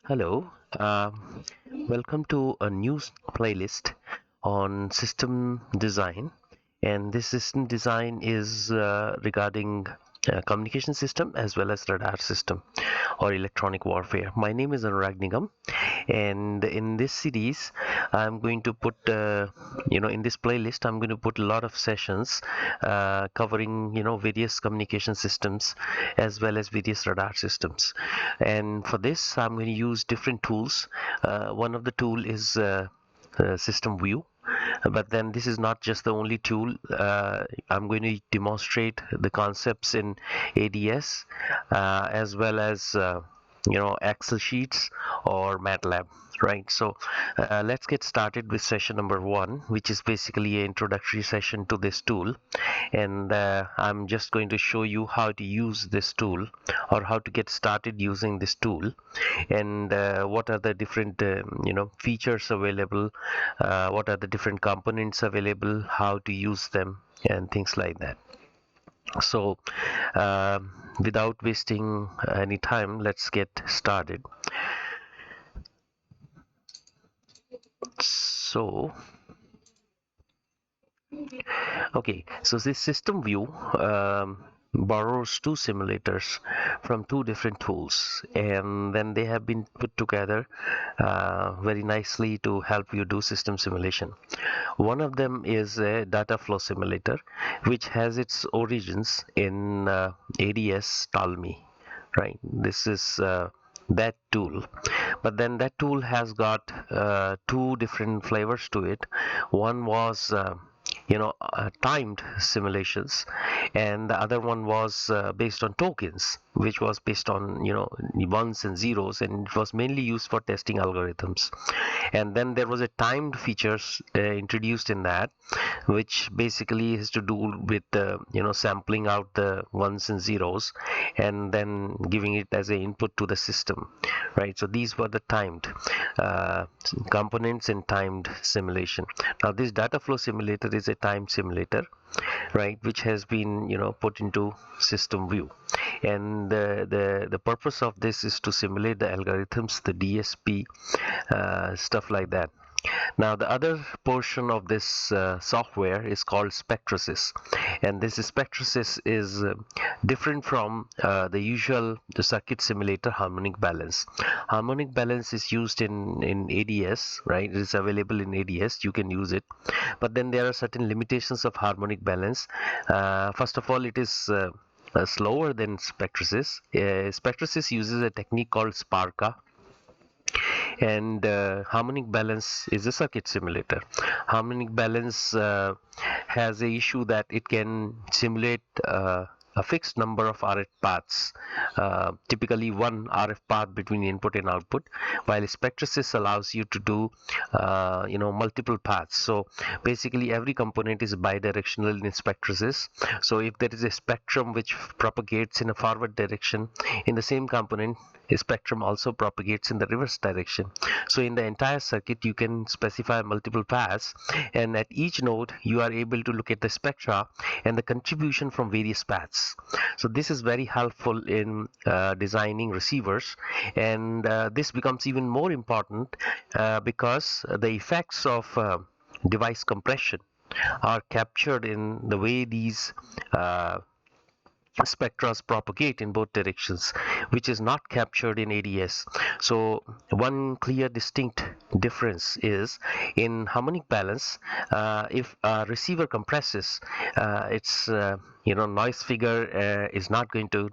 Hello, welcome to a new playlist on system design. And this system design is regarding communication system as well as radar system or electronic warfare. My name is Anurag Nigam, and in this series, I'm going to put, in this playlist, I'm going to put a lot of sessions covering, various communication systems as well as various radar systems. And for this, I'm going to use different tools. One of the tool is SystemVue, but then this is not just the only tool. I'm going to demonstrate the concepts in ADS as well as Excel sheets or MATLAB, right? So let's get started with session number 1, which is basically an introductory session to this tool. And I'm just going to show you how to use this tool or how to get started using this tool, and what are the different features available, what are the different components available, how to use them, and things like that. So without wasting any time, let's get started. So okay, so this system view borrows two simulators from two different tools, and then they have been put together very nicely to help you do system simulation. One of them is a data flow simulator, which has its origins in ADS Talmy, right? This is that tool, but then that tool has got two different flavors to it. One was timed simulations, and the other one was based on tokens, which was based on ones and zeros, and it was mainly used for testing algorithms. And then there was a timed features introduced in that, which basically has to do with sampling out the ones and zeros and then giving it as an input to the system, right? So these were the timed uh, components in timed simulation. Now this data flow simulator is a time simulator, right, which has been put into SystemVue, and the purpose of this is to simulate the algorithms, the DSP, stuff like that. Now the other portion of this software is called Spectrasys, and this Spectrasys is different from the circuit simulator harmonic balance. Harmonic balance is used in ADS, right? It is available in ADS. You can use it, but then there are certain limitations of harmonic balance. First of all, it is slower than Spectrasys. Spectrasys uses a technique called Sparka, and harmonic balance is a circuit simulator. Harmonic balance has a issue that it can simulate a fixed number of RF paths, typically one RF path between input and output, while Spectrasys allows you to do multiple paths. So basically every component is bidirectional in Spectrasys. So if there is a spectrum which propagates in a forward direction, in the same component a spectrum also propagates in the reverse direction. So in the entire circuit you can specify multiple paths, and at each node you are able to look at the spectra and the contribution from various paths. So this is very helpful in designing receivers, and this becomes even more important because the effects of device compression are captured in the way these spectra propagate in both directions, which is not captured in ADS. So one clear distinct difference is in harmonic balance. If a receiver compresses, its noise figure is not going to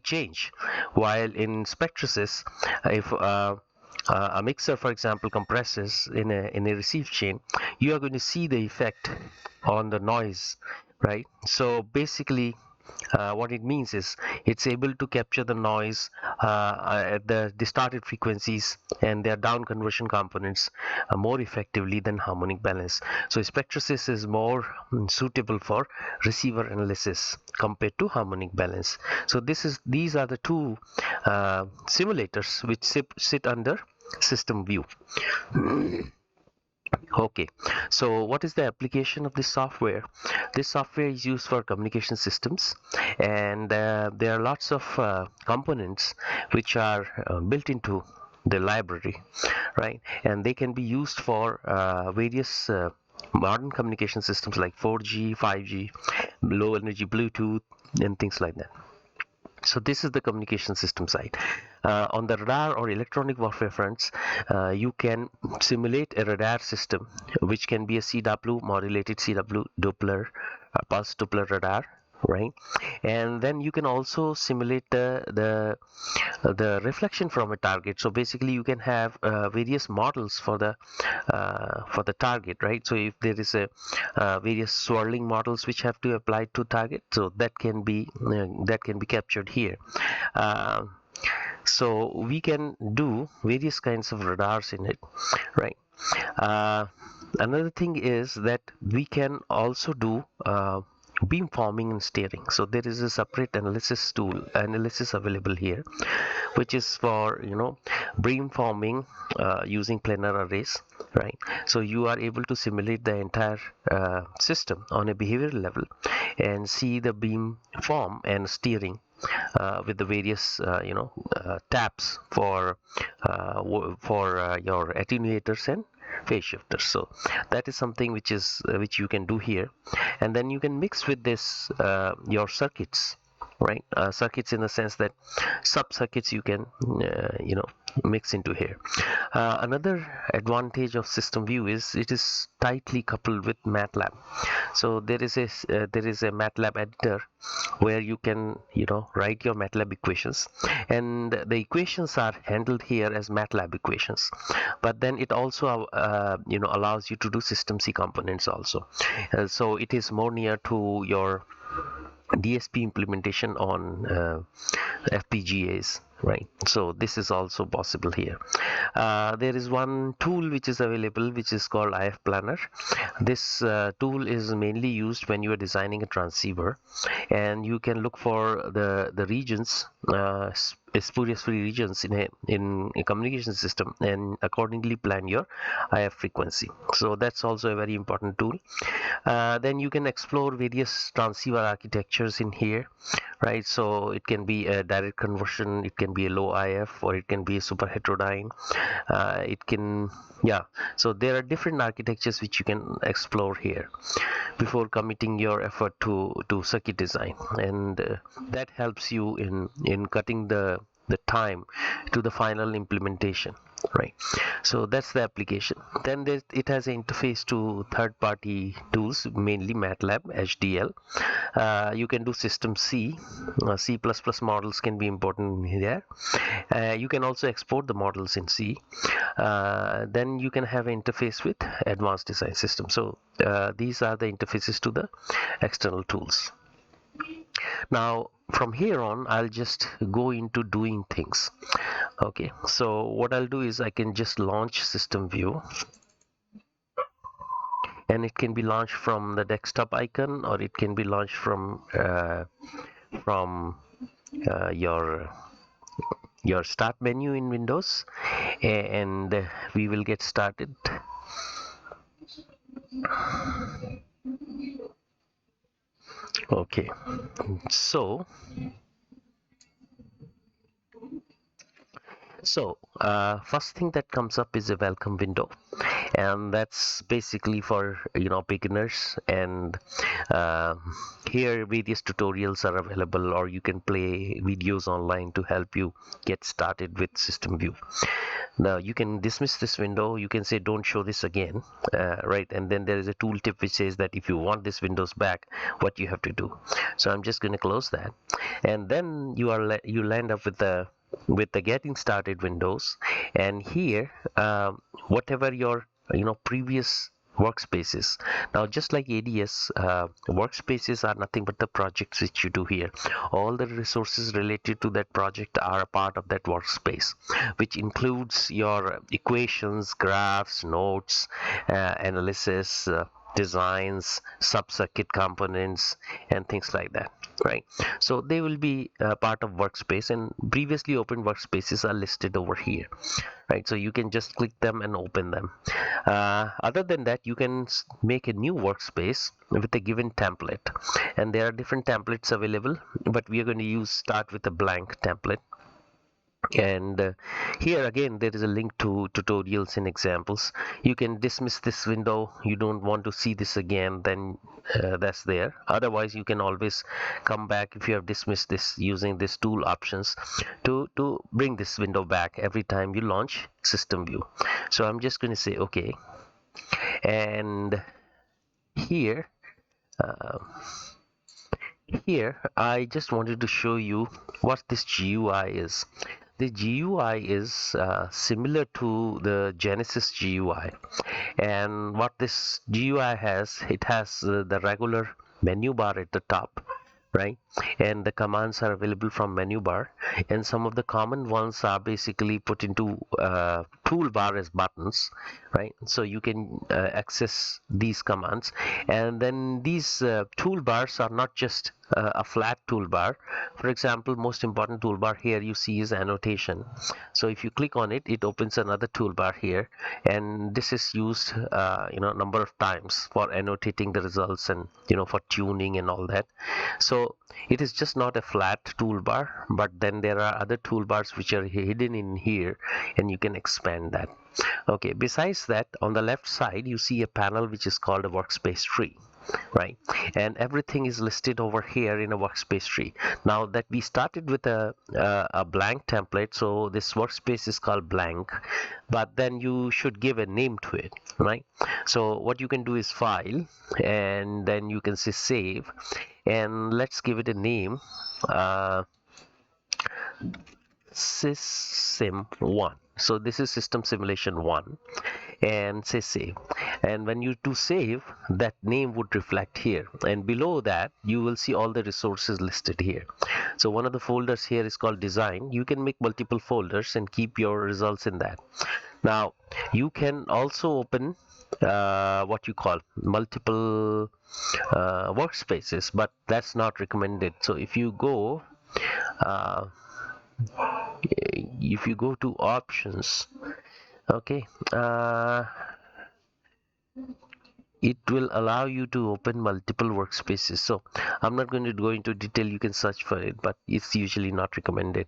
change, while in Spectrasys, if a mixer, for example, compresses in a receive chain, you are going to see the effect on the noise, right? So basically what it means is it's able to capture the noise at the distorted frequencies and their down conversion components more effectively than harmonic balance. So Spectrasys is more suitable for receiver analysis compared to harmonic balance. So these are the two simulators which sit under SystemVue. Okay, so what is the application of this software? This software is used for communication systems, and there are lots of components which are built into the library, right? And they can be used for various modern communication systems like 4G, 5G, low energy Bluetooth, and things like that. So this is the communication system side. On the radar or electronic warfare fronts, you can simulate a radar system, which can be a CW, modulated CW Doppler, pulse Doppler radar, right? And then you can also simulate the reflection from a target. So basically you can have various models for the target, right? So if there is a various swirling models which have to apply to target, so that can be captured here. uh, so we can do various kinds of radars in it, right? uh, Another thing is that we can also do beam forming and steering. So there is a separate analysis available here, which is for beam forming using planar arrays, right? So you are able to simulate the entire system on a behavioral level and see the beam form and steering with the various taps for your attenuators and phase shifters. So that is something which you can do here, and then you can mix with this your circuits, right? Circuits in the sense that sub circuits you can mix into here. Another advantage of SystemVue is it is tightly coupled with MATLAB. So there is a MATLAB editor where you can write your MATLAB equations, and the equations are handled here as MATLAB equations, but then it also allows you to do system C components also. So it is more near to your DSP implementation on FPGAs, right? So this is also possible here. There is one tool which is available, which is called IF Planner. This tool is mainly used when you are designing a transceiver, and you can look for the regions, spurious free regions in a communication system, and accordingly plan your IF frequency. So that's also a very important tool. Then you can explore various transceiver architectures in here, right? So it can be a direct conversion, it can be a low IF, or it can be a super heterodyne. It can, yeah. So there are different architectures which you can explore here before committing your effort to circuit design, and that helps you in cutting the time to the final implementation, right? So that's the application. Then it has an interface to third-party tools, mainly MATLAB, HDL. You can do system C. C++ models can be important here. You can also export the models in C. Then you can have an interface with advanced design system. So these are the interfaces to the external tools. Now from here on, I'll just go into doing things. Okay, so what I'll do is I can just launch SystemVue, and it can be launched from the desktop icon, or it can be launched from your start menu in Windows, and we will get started. Okay, so first thing that comes up is a welcome window, and that's basically for beginners. And here various tutorials are available, or you can play videos online to help you get started with SystemVue. Now you can dismiss this window. You can say don't show this again, right? And then there is a tooltip which says that if you want this windows back, what you have to do. So I'm just going to close that, and then you land up with the getting started windows. And here whatever your previous workspaces. Now just like ADS, workspaces are nothing but the projects which you do here. All the resources related to that project are a part of that workspace, which includes your equations, graphs, notes, analysis, designs, sub-circuit components, and things like that, right? So they will be part of workspace, and previously opened workspaces are listed over here, right? So you can just click them and open them. Other than that, you can make a new workspace with a given template, and there are different templates available, but we are going to start with a blank template. And here again there is a link to tutorials and examples. You can dismiss this window, you don't want to see this again, then that's there. Otherwise you can always come back if you have dismissed this using this tool options to bring this window back every time you launch SystemVue. So I'm just going to say okay, and here uh, here I just wanted to show you what this GUI is. The GUI is similar to the Genesis GUI, and what this GUI has, it has the regular menu bar at the top, right? And the commands are available from menu bar, and some of the common ones are basically put into toolbar as buttons, right? So you can access these commands, and then these toolbars are not just a flat toolbar. For example, most important toolbar here you see is annotation. So if you click on it, it opens another toolbar here, and this is used number of times for annotating the results and for tuning and all that. So it is just not a flat toolbar, but then there are other toolbars which are hidden in here, and you can expand that. Okay, besides that, on the left side you see a panel which is called a workspace tree, right? And everything is listed over here in a workspace tree. Now that we started with a blank template, so this workspace is called blank, but then you should give a name to it, right? So what you can do is file, and then you can say save, and let's give it a name, System1. So this is System Simulation 1, and say save. And when you do save, that name would reflect here, and below that you will see all the resources listed here. So one of the folders here is called design. You can make multiple folders and keep your results in that. Now you can also open what you call multiple workspaces, but that's not recommended. So if you go to options, okay, it will allow you to open multiple workspaces. So I'm not going to go into detail, you can search for it, but it's usually not recommended.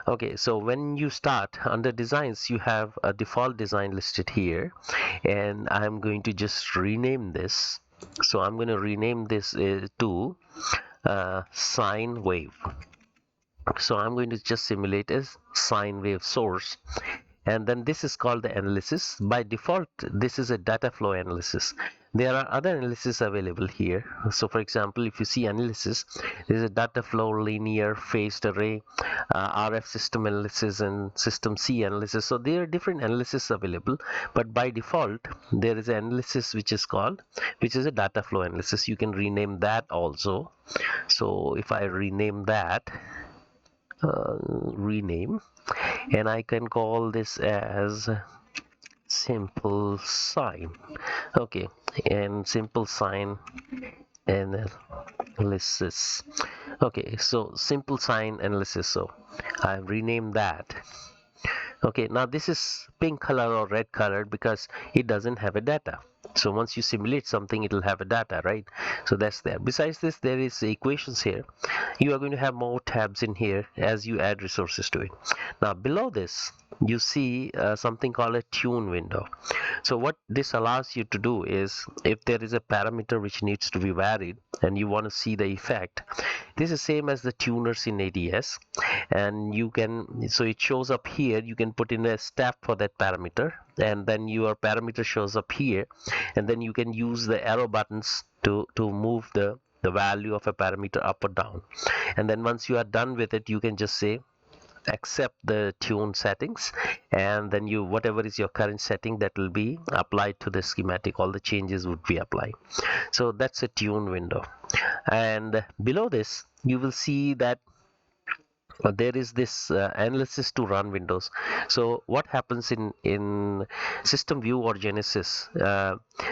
Okay, so when you start under designs, you have a default design listed here, and I'm going to just rename this. So I'm going to rename this to sine wave. So I'm going to just simulate a sine wave source, and then this is called the analysis. By default, this is a data flow analysis. There are other analysis available here. So for example, if you see analysis, there is a data flow, linear, phased array, RF system analysis, and system C analysis. So there are different analysis available, but by default there is an analysis which is a data flow analysis. You can rename that also. So if I rename that, rename, and I can call this as simple sine. Okay, and simple sine analysis. Okay, so simple sine analysis. So I've renamed that. Okay, now this is pink color or red color because it doesn't have a data. So once you simulate something, it will have a data, right? So that's there. Besides this, there is equations here. You are going to have more tabs in here as you add resources to it. Now below this, you see something called a tune window. So what this allows you to do is, if there is a parameter which needs to be varied and you want to see the effect, this is same as the tuners in ADS, and you can, so it shows up here, you can put in a step for that parameter, and then your parameter shows up here, and then you can use the arrow buttons to move the value of a parameter up or down. And then once you are done with it, you can just say accept the tune settings, and then you, whatever is your current setting, that will be applied to the schematic. All the changes would be applied. So that's a tune window. And below this you will see that there is this analysis to run windows. So what happens in SystemVue or Genesis,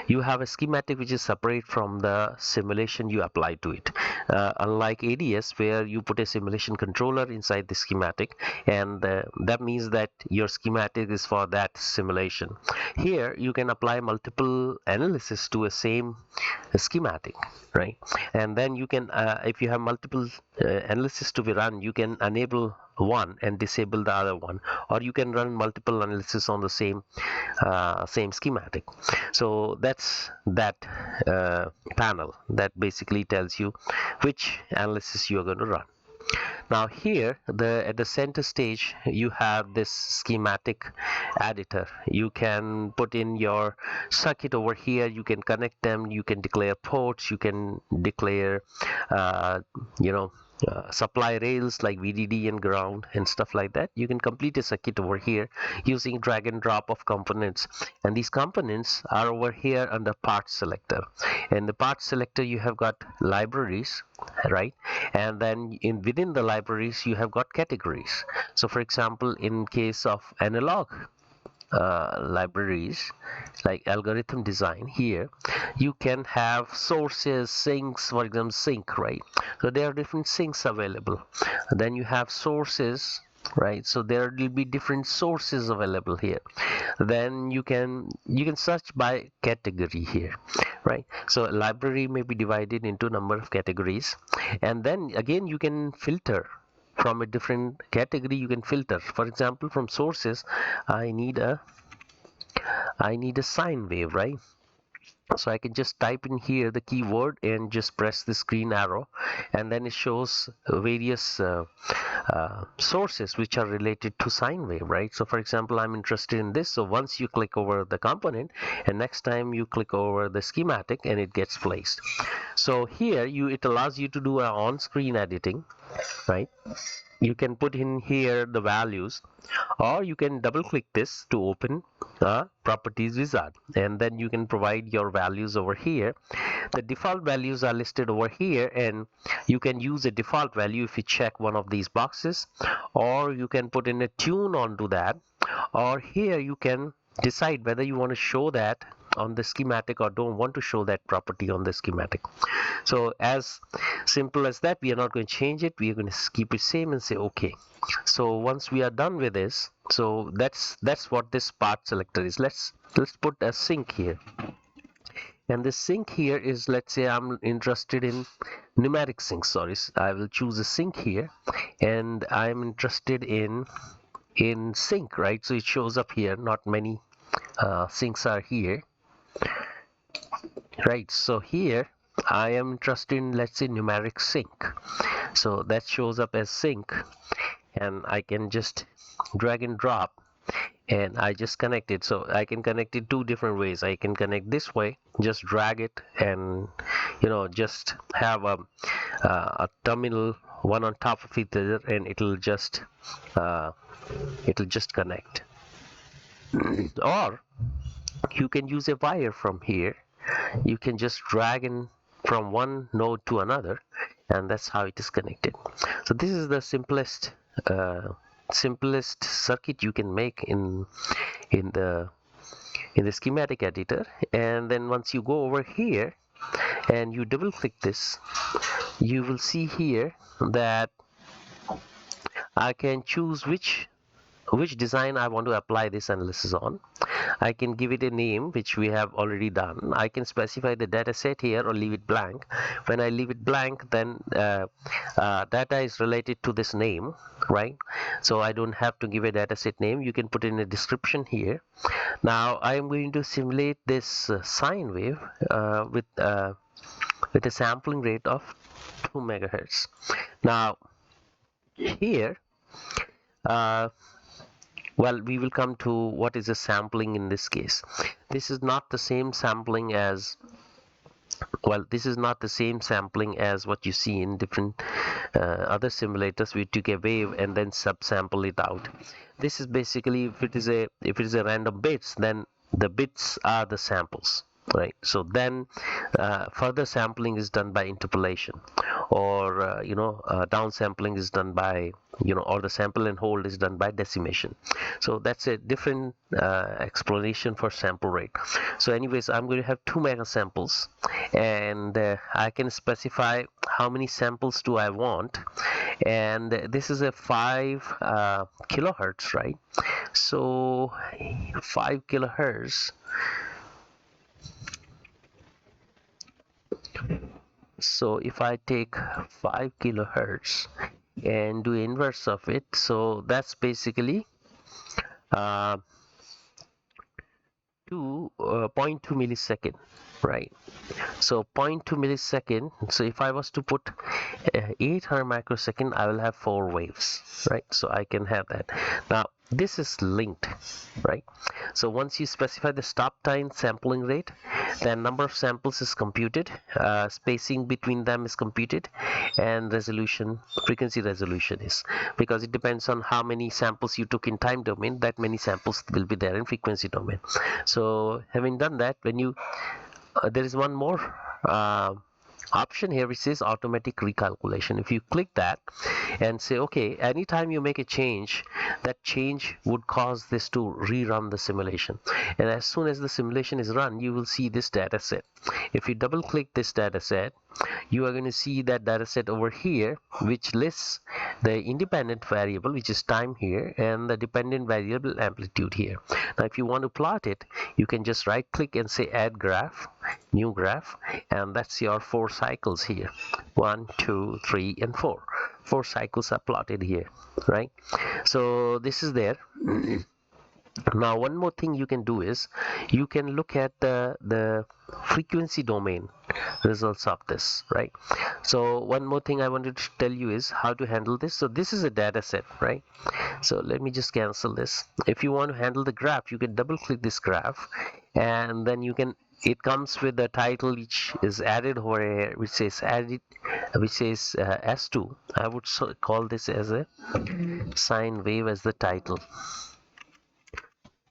you have a schematic which is separate from the simulation you apply to it, unlike ADS where you put a simulation controller inside the schematic, and that means that your schematic is for that simulation. Here you can apply multiple analysis to a same schematic, right? And then you can if you have multiple analysis to be run, you can enable one and disable the other one, or you can run multiple analysis on the same schematic. So that's that panel that basically tells you which analysis you are going to run. Now here, at the center stage, you have this schematic editor. You can put in your circuit over here. You can connect them. You can declare ports. You can declare, uh, you know, supply rails like VDD and ground and stuff like that. You can complete a circuit over here using drag and drop of components, and these components are over here under parts selector. In the parts selector you have got libraries, right? And then within the libraries you have got categories. So for example, in case of analog libraries like algorithm design, here you can have sources, sinks, for example sync, right? So there are different sinks available. Then you have sources, right? So there will be different sources available here. Then you can search by category here, right? So a library may be divided into a number of categories, and then again you can filter from a different category. You can filter, for example, from sources. I need a sine wave, right? So I can just type in here the keyword and just press this green arrow, and then it shows various sources which are related to sine wave, right? So for example, I'm interested in this. So once you click over the component, and next time you click over the schematic, and it gets placed. So here it allows you to do a on-screen editing, right? You can put in here the values, or you can double click this to open the properties wizard, and then you can provide your values over here. The default values are listed over here, and you can use a default value if you check one of these boxes, or you can put in a tune onto that, or here you can decide whether you want to show that on the schematic or don't want to show that property on the schematic. So as simple as that. We are not going to change it. We are going to keep it same and say okay. So once we are done with this, so that's what this part selector is. Let's put a sink here, and this sink here is, let's say I'm interested in numeric sink. Sorry, I will choose a sink here, and I'm interested in sink, right? So it shows up here. Not many sinks are here, right? So here I am interested in, let's say, numeric sink. So that shows up as sink, and I can just drag and drop, and I just connect it. So I can connect it two different ways. I can connect this way, just drag it, and just have a terminal one on top of each other, and it'll just connect. Or you can use a wire from here. You can just drag in from one node to another, and that's how it is connected. So this is the simplest circuit you can make in the schematic editor. And then once you go over here and you double click this, you will see here that I can choose which design I want to apply this analysis on. I can give it a name, which we have already done. I can specify the data set here or leave it blank. When I leave it blank, then data is related to this name, right? So I don't have to give a data set name. You can put in a description here. Now I am going to simulate this sine wave with a sampling rate of 2 megahertz. Now here well, we will come to what is a sampling in this case. This is not the same sampling as what you see in different other simulators. We took a wave and then subsample it out. This is basically, if it is a random bits, then the bits are the samples, right? So then further sampling is done by interpolation, or downsampling is done by, or the sample and hold is done by decimation. So that's a different explanation for sample rate. So anyways, I'm going to have 2 mega samples, and I can specify how many samples do I want, and this is a 5 kilohertz, right? So 5 kilohertz. So if I take 5 kilohertz and do inverse of it. So that's basically uh, 0.2 millisecond, right? So 0.2 millisecond. So if I was to put 800 microsecond, I will have 4 waves, right? So I can have that. Now this is linked, right? So once you specify the stop time sampling rate, then number of samples is computed, spacing between them is computed, and resolution, frequency resolution is, because it depends on how many samples you took in time domain, that many samples will be there in frequency domain. So having done that, when you there is one more option here which says automatic recalculation. If you click that and say okay, anytime you make a change, that change would cause this to rerun the simulation, and as soon as the simulation is run, you will see this data set. If you double click this data set, you are going to see that data set over here, which lists the independent variable, which is time here, and the dependent variable amplitude here. Now if you want to plot it, you can just right click and say add graph, new graph, and that's your 4 cycles here. 1, 2, 3, and 4. 4 cycles are plotted here, right? So this is there. Now one more thing you can do is you can look at the frequency domain results of this, right? So one more thing I wanted to tell you is how to handle this. So this is a data set, right? So let me just cancel this. If you want to handle the graph, you can double click this graph, and then you can, it comes with the title which is added over here, which says added, which says S2. I would call this as a sine wave as the title.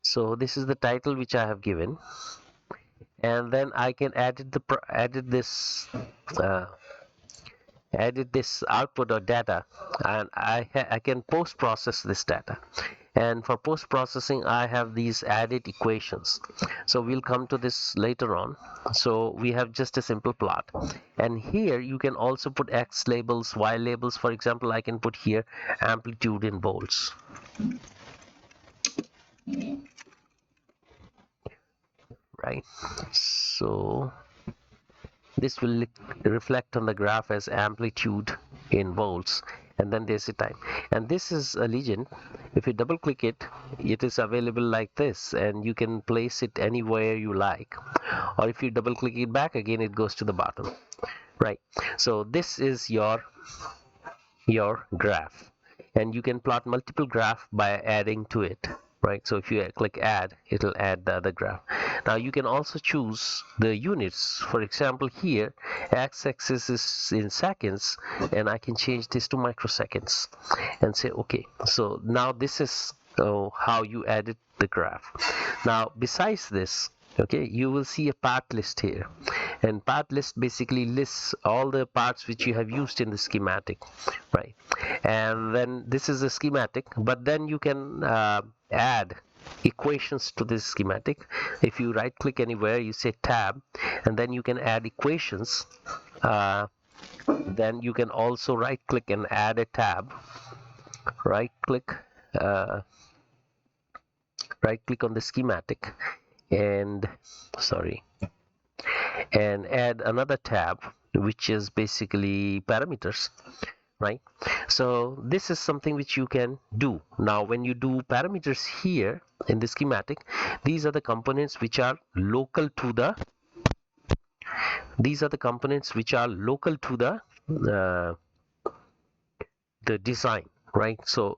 So this is the title which I have given, and then I can added this output or data, and I can post process this data. And for post processing, I have these added equations. So we'll come to this later on. So we have just a simple plot, and here you can also put X labels, Y labels. For example, I can put here amplitude in volts. Right, so this will reflect on the graph as amplitude in volts, and then there's the time, and this is a legend. If you double click it, it is available like this, and you can place it anywhere you like, or if you double click it back again, it goes to the bottom, right? So this is your graph, and you can plot multiple graph by adding to it, right? So if you click add, it'll add the other graph. Now you can also choose the units. For example, here x-axis is in seconds, and I can change this to microseconds and say okay. So now this is how you edit the graph. Now besides this, okay, you will see a part list here, and part list basically lists all the parts which you have used in the schematic, right? And then this is a schematic, but then you can add equations to this schematic. If you right click anywhere, you say tab, and then you can add equations. Then you can also right click and add a tab. Right click on the schematic, and and add another tab which is basically parameters, right? So this is something which you can do. Now when you do parameters here in the schematic, these are the components which are local to the design, right? So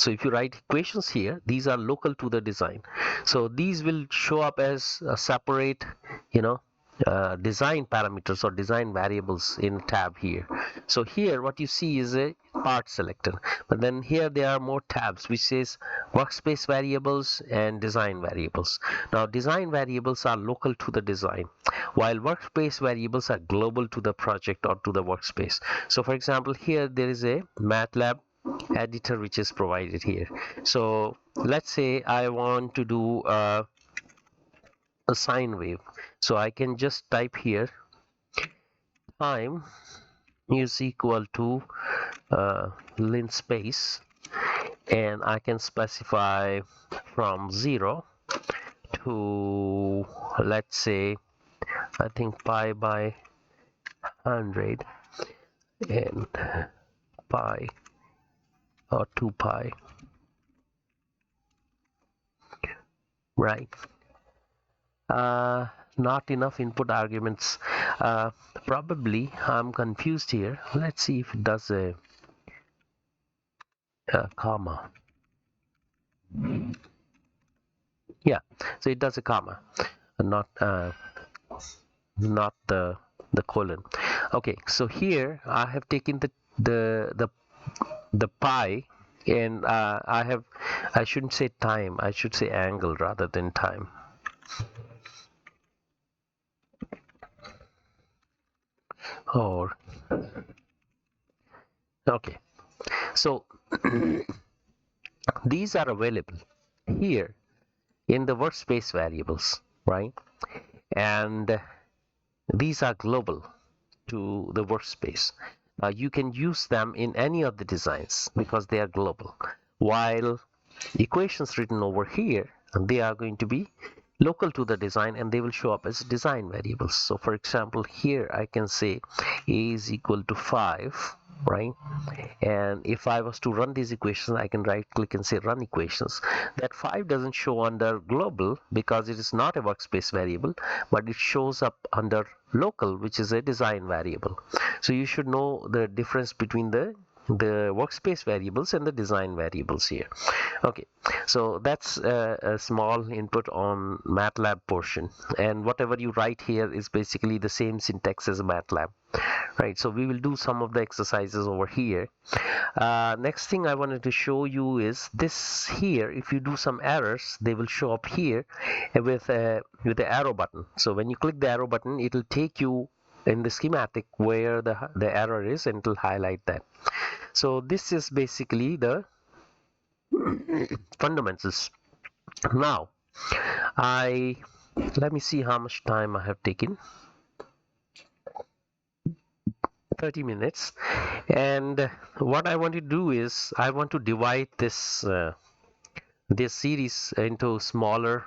if you write equations here, these are local to the design, so these will show up as a separate, design parameters or design variables in tab here. So here what you see is a part selector, but then here there are more tabs which says workspace variables and design variables. Now design variables are local to the design, while workspace variables are global to the project or to the workspace. So for example, here there is a MATLAB editor which is provided here. So let's say I want to do a sine wave, so I can just type here time is equal to linspace, and I can specify from 0 to, let's say, I think pi by 100 and pi or 2 pi, right? Not enough input arguments. Probably I'm confused here. Let's see if it does a comma. Yeah, so it does a comma, not the colon. Okay, so here I have taken the pi, and I shouldn't say time, I should say angle rather than time. Or okay, so these are available here in the workspace variables, right? And these are global to the workspace. You can use them in any of the designs because they are global, while equations written over here, they are going to be local to the design, and they will show up as design variables. So for example, here I can say a is equal to 5, right? And if I was to run these equations, I can right click and say run equations. That 5 doesn't show under global because it is not a workspace variable, but it shows up under local, which is a design variable. So you should know the difference between the workspace variables and the design variables here. Okay, so that's a small input on MATLAB portion, and whatever you write here is basically the same syntax as MATLAB, right? So we will do some of the exercises over here. Next thing I wanted to show you is this here. If you do some errors, they will show up here with the arrow button. So when you click the arrow button, it will take you in the schematic where the error is, and it will highlight that. So this is basically the fundamentals. Now let me see how much time I have taken. 30 minutes. And what I want to do is I want to divide this series into smaller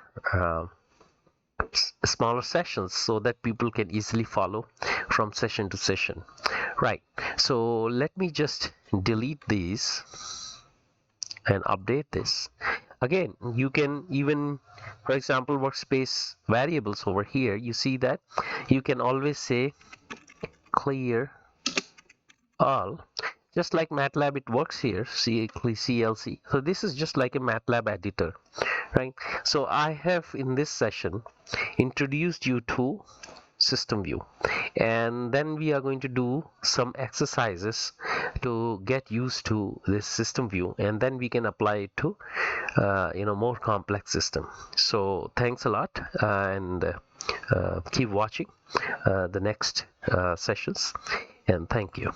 sessions so that people can easily follow from session to session, right? So let me just delete these and update this. Again, you can even, for example, workspace variables over here, you see that you can always say clear all, just like MATLAB it works here, CLC. So this is just like a MATLAB editor, right? So I have in this session introduced you to SystemVue, and then we are going to do some exercises to get used to this SystemVue, and then we can apply it to more complex system. So thanks a lot, and keep watching the next sessions, and thank you.